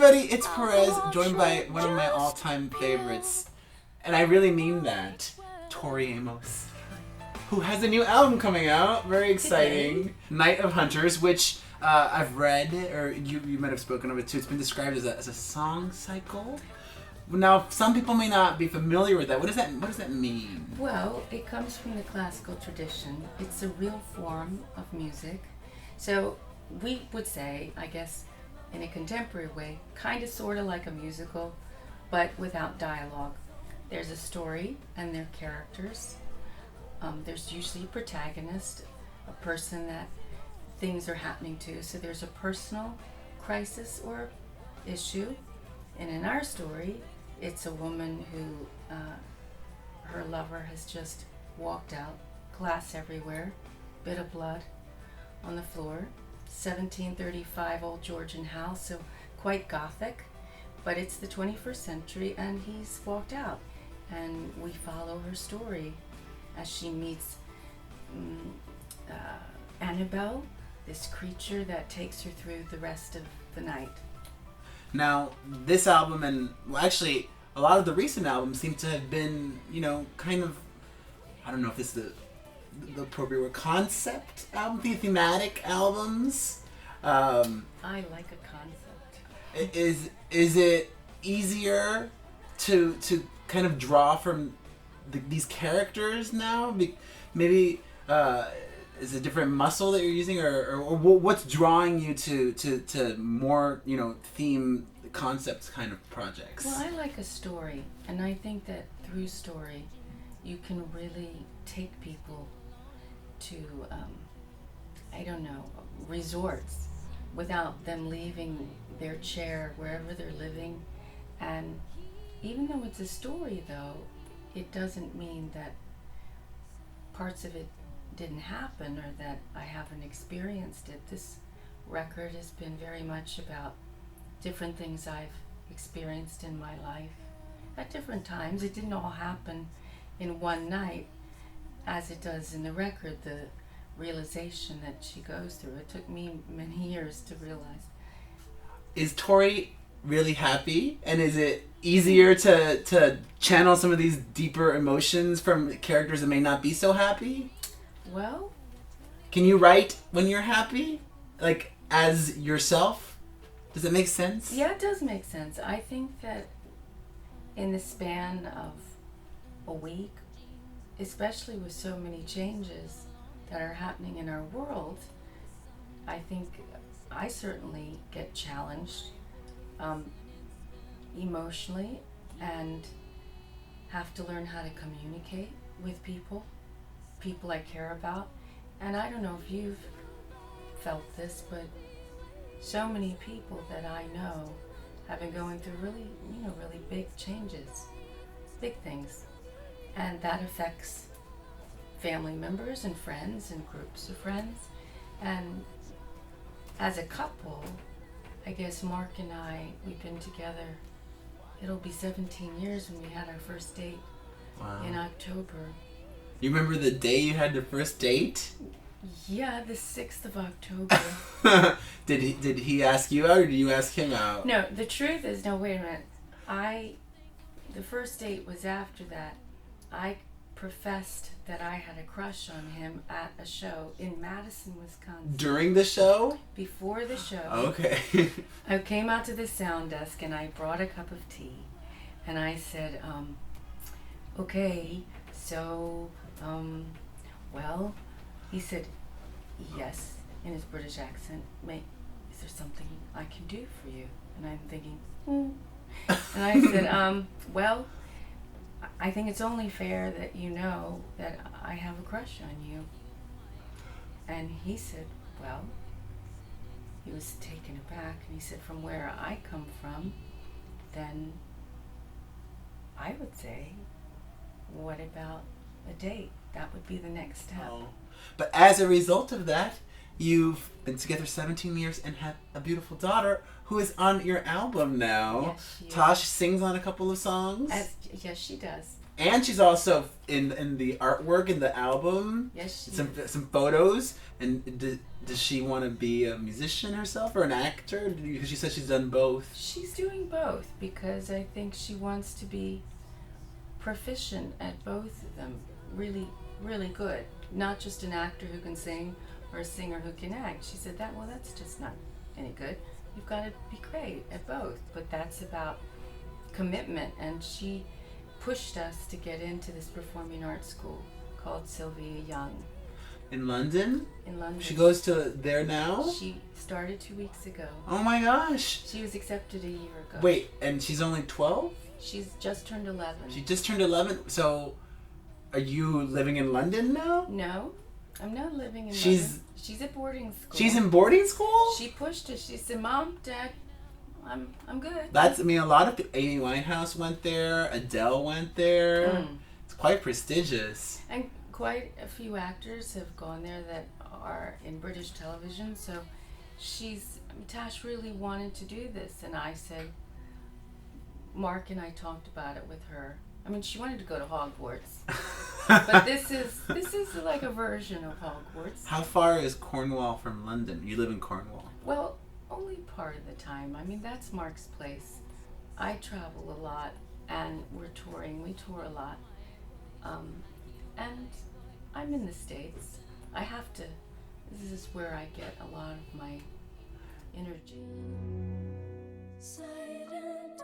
everybody, it's Perez, joined by one of my all-time favorites, and I really mean that, Tori Amos, who has a new album coming out, very exciting, Night of Hunters, which I've read, or you might have spoken of it too. It's been described as a song cycle. Now, some people may not be familiar with that. What does that mean? Well, it comes from the classical tradition. It's a real form of music. So we would say, I guess, in a contemporary way, kind of sort of like a musical, but without dialogue. There's a story and there are characters. There's usually a protagonist, a person that things are happening to. So there's a personal crisis or issue. And in our story, it's a woman who her lover has just walked out, glass everywhere, bit of blood on the floor. 1735 old Georgian house, so quite gothic, but it's the 21st century and he's walked out. And we follow her story as she meets Annabelle, this creature that takes her through the rest of the night. Now, this album, and well, actually, a lot of the recent albums seem to have been, kind of, I don't know if this is the appropriate word, concept album, thematic albums. I like a concept. Is it easier to kind of draw from these characters now? Maybe is it a different muscle that you're using, or what's drawing you to more theme concept kind of projects? Well, I like a story, and I think that through story you can really take people to resorts without them leaving their chair wherever they're living. And even though it's a story, though, it doesn't mean that parts of it didn't happen or that I haven't experienced it. This record has been very much about different things I've experienced in my life at different times. It didn't all happen in one night as it does in the record, the realization that she goes through. It took me many years to realize. Is Tori really happy? And is it easier to channel some of these deeper emotions from characters that may not be so happy? Well, can you write when you're happy? Like, as yourself? Does it make sense? Yeah, it does make sense. I think that in the span of a week, especially with so many changes that are happening in our world, I think I certainly get challenged emotionally and have to learn how to communicate with people I care about. And I don't know if you've felt this, but so many people that I know have been going through really big changes, big things. And that affects family members and friends and groups of friends. And as a couple, I guess Mark and we've been together, it'll be 17 years when we had our first date. Wow. In October. You remember the day you had your first date? Yeah, the 6th of October. Did he ask you out or did you ask him out? No, the truth is, wait a minute. The first date was after that. I professed that I had a crush on him at a show in Madison, Wisconsin. During the show? Before the show. Okay. I came out to the sound desk and I brought a cup of tea. And I said, okay, so, well, he said, yes, in his British accent. Is there something I can do for you? And I'm thinking, And I said, well, I think it's only fair that you know that I have a crush on you. And he said, well, he was taken aback, and he said, from where I come from, then I would say, what about a date? That would be the next step. Oh. But as a result of that, you've been together 17 years and have a beautiful daughter who is on your album now. Yes, she Tosh sings on a couple of songs. Yes, she does. And she's also in the artwork in the album. Yes, she some is. some photos. And does she want to be a musician herself or an actor? Because she says she's done both. She's doing both because I think she wants to be proficient at both of them. Really, really good. Not just an actor who can sing or a singer who can act. She said that's just not any good. You've got to be great at both. But that's about commitment, and she pushed us to get into this performing arts school called Sylvia Young In London? in London. She goes to there now? She started 2 weeks ago. Oh my gosh. She was accepted a year ago. Wait, and she's only 12? She's just turned 11. She just turned 11? So, are you living in London now? No, I'm not living in She's- London. She's at boarding school. She's in boarding school? She pushed us. She said, "Mom, Dad, I'm good." A lot of people, Amy Winehouse went there, Adele went there. Mm. It's quite prestigious. And quite a few actors have gone there that are in British television. So Tash really wanted to do this, and I said, Mark and I talked about it with her. I mean, she wanted to go to Hogwarts, but this is like a version of Hogwarts. How far is Cornwall from London? You live in Cornwall. Well, only part of the time. I mean, that's Mark's place. I travel a lot, and we're touring. We tour a lot, and I'm in the States. I have to. This is where I get a lot of my energy. Silent